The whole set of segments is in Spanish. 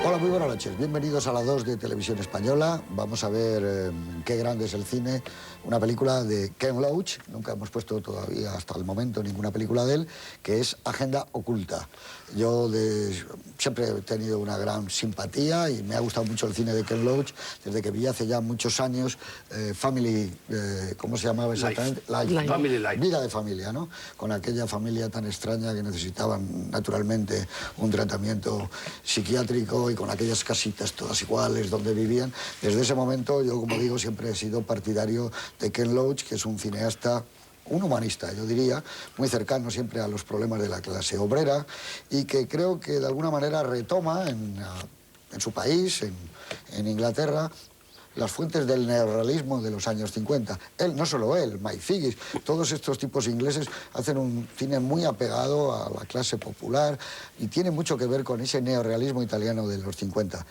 Hola, muy buenas noches. Bienvenidos a la 2 de Televisión Española. Vamos a ver qué grande es el cine. Una película de Ken Loach. Nunca hemos puesto todavía hasta el momento ninguna película de él, que es Agenda Oculta. Yo siempre he tenido una gran simpatía y me ha gustado mucho el cine de Ken Loach desde que vi hace ya muchos años Family, ¿cómo se llamaba exactamente? Life. Family Life. Vida de familia, ¿no? Con aquella familia tan extraña que necesitaban naturalmente un tratamiento psiquiátrico y con aquellas casitas todas iguales donde vivían. Desde ese momento yo, como digo, siempre he sido partidario de Ken Loach, que es un cineasta, un humanista, yo diría, muy cercano siempre a los problemas de la clase obrera y que creo que de alguna manera retoma en su país, en Inglaterra, las fuentes del neorrealismo de los años 50. Él, no solo él, Mike Figgis, todos estos tipos ingleses hacen un cine muy apegado a la clase popular y tiene mucho que ver con ese neorrealismo italiano de los 50.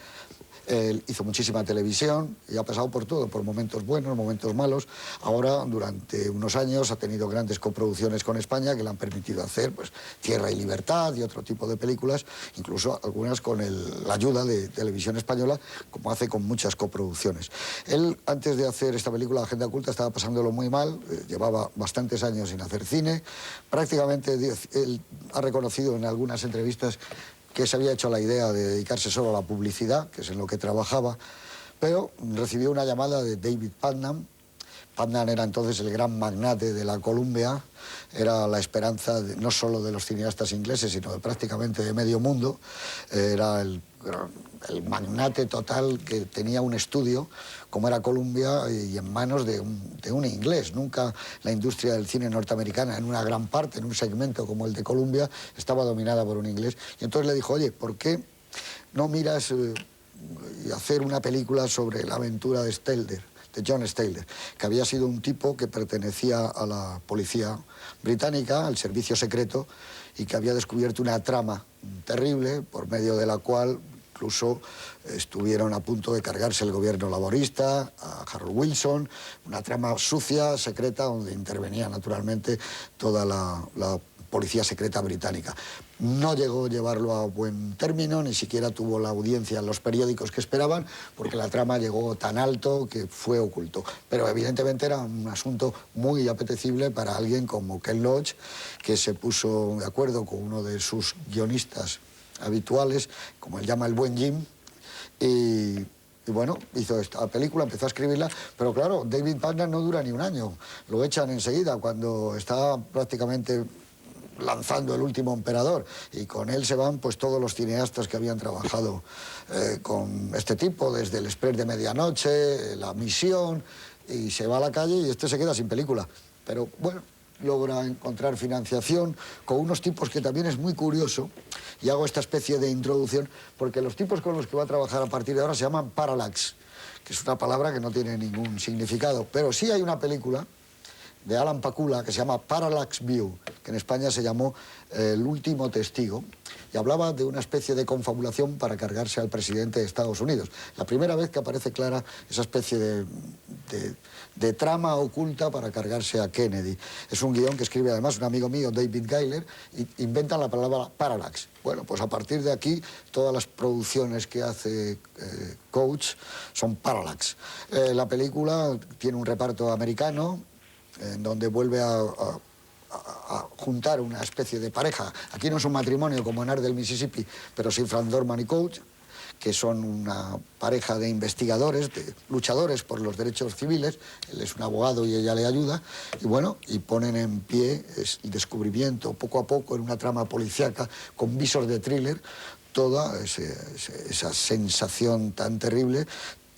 Él hizo muchísima televisión y ha pasado por todo, por momentos buenos, momentos malos. Ahora, durante unos años, ha tenido grandes coproducciones con España que le han permitido hacer pues, Tierra y Libertad y otro tipo de películas, incluso algunas con la ayuda de Televisión Española, como hace con muchas coproducciones. Él, antes de hacer esta película, Agenda Oculta, estaba pasándolo muy mal, llevaba bastantes años sin hacer cine. Prácticamente él ha reconocido en algunas entrevistas que se había hecho la idea de dedicarse solo a la publicidad, que es en lo que trabajaba, pero recibió una llamada de David Putnam. Putnam era entonces el gran magnate de la Columbia, era la esperanza no solo de los cineastas ingleses, sino de prácticamente de medio mundo. Era el magnate total que tenía un estudio, como era Columbia, y en manos de un inglés. Nunca la industria del cine norteamericana, en una gran parte, en un segmento como el de Columbia, estaba dominada por un inglés. Y entonces le dijo, oye, ¿por qué no miras hacer una película sobre la aventura de Stelter, de John Stelter, que había sido un tipo que pertenecía a la policía británica, al servicio secreto, y que había descubierto una trama terrible por medio de la cual incluso estuvieron a punto de cargarse el gobierno laborista, a Harold Wilson, una trama sucia, secreta, donde intervenía naturalmente toda la policía secreta británica. No llegó a llevarlo a buen término, ni siquiera tuvo la audiencia en los periódicos que esperaban, porque la trama llegó tan alto que fue oculto. Pero evidentemente era un asunto muy apetecible para alguien como Ken Loach, que se puso de acuerdo con uno de sus guionistas habituales, como él llama el buen Jim, y bueno, hizo esta película, empezó a escribirla, pero claro, David Putnam no dura ni un año, lo echan enseguida cuando está prácticamente lanzando El último emperador, y con él se van pues todos los cineastas que habían trabajado con este tipo, desde El Express de Medianoche, La Misión, y se va a la calle y este se queda sin película. Pero bueno, logra encontrar financiación con unos tipos que también es muy curioso, y hago esta especie de introducción, porque los tipos con los que va a trabajar a partir de ahora se llaman Parallax, que es una palabra que no tiene ningún significado, pero sí hay una película de Alan Pakula que se llama Parallax View, que en España se llamó El último testigo, y hablaba de una especie de confabulación para cargarse al presidente de Estados Unidos. La primera vez que aparece clara esa especie de trama oculta para cargarse a Kennedy. Es un guión que escribe además un amigo mío, David Giler, y inventan la palabra parallax. Bueno, pues a partir de aquí todas las producciones que hace Coach son parallax. La película tiene un reparto americano, en donde vuelve a juntar una especie de pareja. Aquí no es un matrimonio como en Art del Mississippi, pero sí Frank Dorman y Coach, que son una pareja de investigadores, de luchadores por los derechos civiles. Él es un abogado y ella le ayuda, y bueno, y ponen en pie el descubrimiento poco a poco en una trama policíaca con visos de thriller, toda esa sensación tan terrible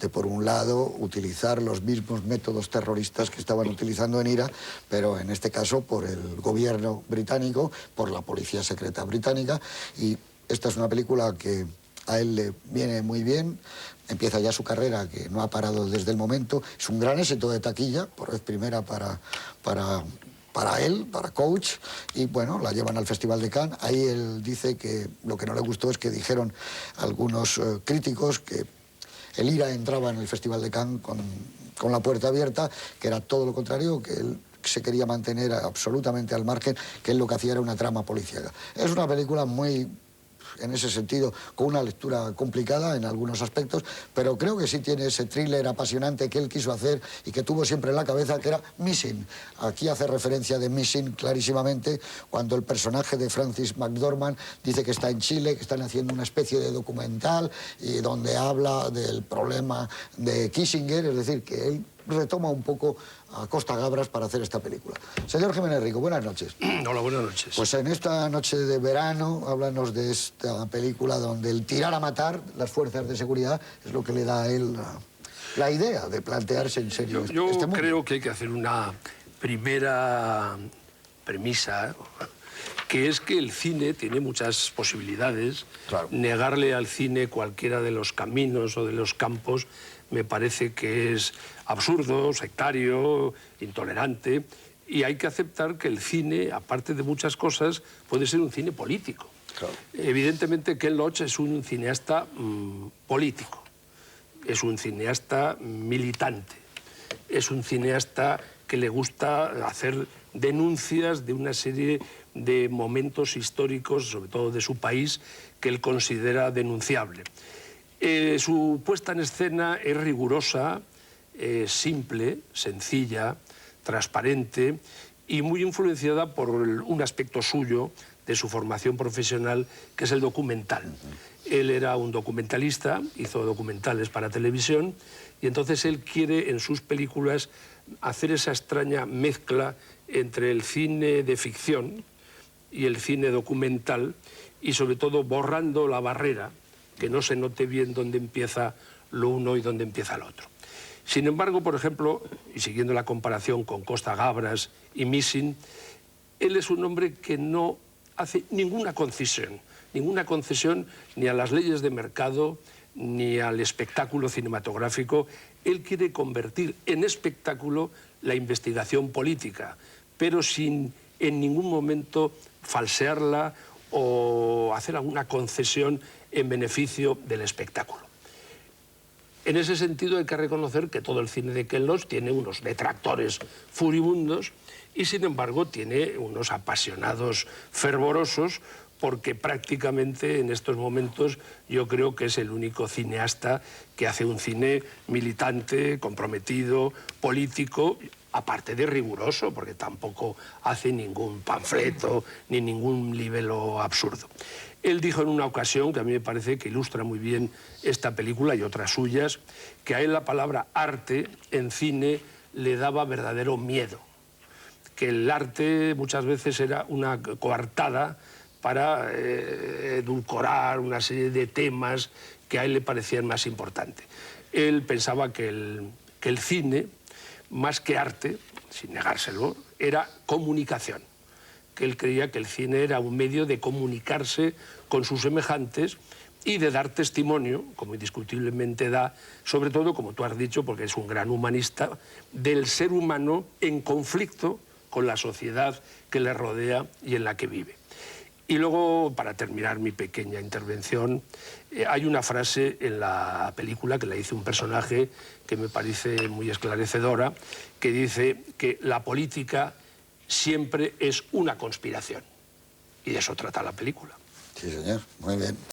de, por un lado, utilizar los mismos métodos terroristas que estaban utilizando en Irak, pero en este caso por el gobierno británico, por la policía secreta británica. Y esta es una película que a él le viene muy bien, empieza ya su carrera, que no ha parado desde el momento. Es un gran éxito de taquilla, por vez primera para él, para Coach, y bueno, la llevan al Festival de Cannes. Ahí él dice que lo que no le gustó es que dijeron algunos críticos que el IRA entraba en el Festival de Cannes con la puerta abierta, que era todo lo contrario, que él se quería mantener absolutamente al margen, que él lo que hacía era una trama policíaca. Es una película muy en ese sentido, con una lectura complicada en algunos aspectos, pero creo que sí tiene ese thriller apasionante que él quiso hacer y que tuvo siempre en la cabeza, que era Missing. Aquí hace referencia de Missing clarísimamente cuando el personaje de Francis McDormand dice que está en Chile, que están haciendo una especie de documental y donde habla del problema de Kissinger, es decir, que él retoma un poco a Costa Gabras para hacer esta película. Señor Jiménez Rico, buenas noches. Hola, buenas noches. Pues en esta noche de verano, háblanos de esta película donde el tirar a matar las fuerzas de seguridad es lo que le da a él la idea de plantearse en serio Yo este mundo. creo que hay que hacer una primera premisa, que es que el cine tiene muchas posibilidades. Claro. Negarle al cine cualquiera de los caminos o de los campos me parece que es absurdo, sectario, intolerante, y hay que aceptar que el cine, aparte de muchas cosas, puede ser un cine político. Claro. Evidentemente Ken Loach es un cineasta político, es un cineasta militante, es un cineasta que le gusta hacer denuncias de una serie de momentos históricos, sobre todo de su país, que él considera denunciable. Su puesta en escena es rigurosa, simple, sencilla, transparente y muy influenciada por un aspecto suyo de su formación profesional, que es el documental. Él era un documentalista, hizo documentales para televisión, y entonces él quiere en sus películas hacer esa extraña mezcla entre el cine de ficción y el cine documental, y sobre todo borrando la barrera, que no se note bien dónde empieza lo uno y dónde empieza lo otro. Sin embargo, por ejemplo, y siguiendo la comparación con Costa Gabras y Missing, él es un hombre que no hace ninguna concesión ni a las leyes de mercado ni al espectáculo cinematográfico. Él quiere convertir en espectáculo la investigación política, pero sin en ningún momento falsearla o hacer alguna concesión en beneficio del espectáculo. En ese sentido hay que reconocer que todo el cine de Ken Loach tiene unos detractores furibundos y sin embargo tiene unos apasionados fervorosos, porque prácticamente en estos momentos yo creo que es el único cineasta que hace un cine militante, comprometido, político, aparte de riguroso, porque tampoco hace ningún panfleto ni ningún libelo absurdo. Él dijo en una ocasión, que a mí me parece que ilustra muy bien esta película y otras suyas, que a él la palabra arte en cine le daba verdadero miedo, que el arte muchas veces era una coartada para edulcorar una serie de temas que a él le parecían más importantes. Él pensaba que el cine, más que arte, sin negárselo, era comunicación, que él creía que el cine era un medio de comunicarse con sus semejantes y de dar testimonio, como indiscutiblemente da, sobre todo, como tú has dicho, porque es un gran humanista, del ser humano en conflicto con la sociedad que le rodea y en la que vive. Y luego, para terminar mi pequeña intervención, hay una frase en la película que la dice un personaje que me parece muy esclarecedora, que dice que la política siempre es una conspiración. Y de eso trata la película. Sí, señor. Muy bien.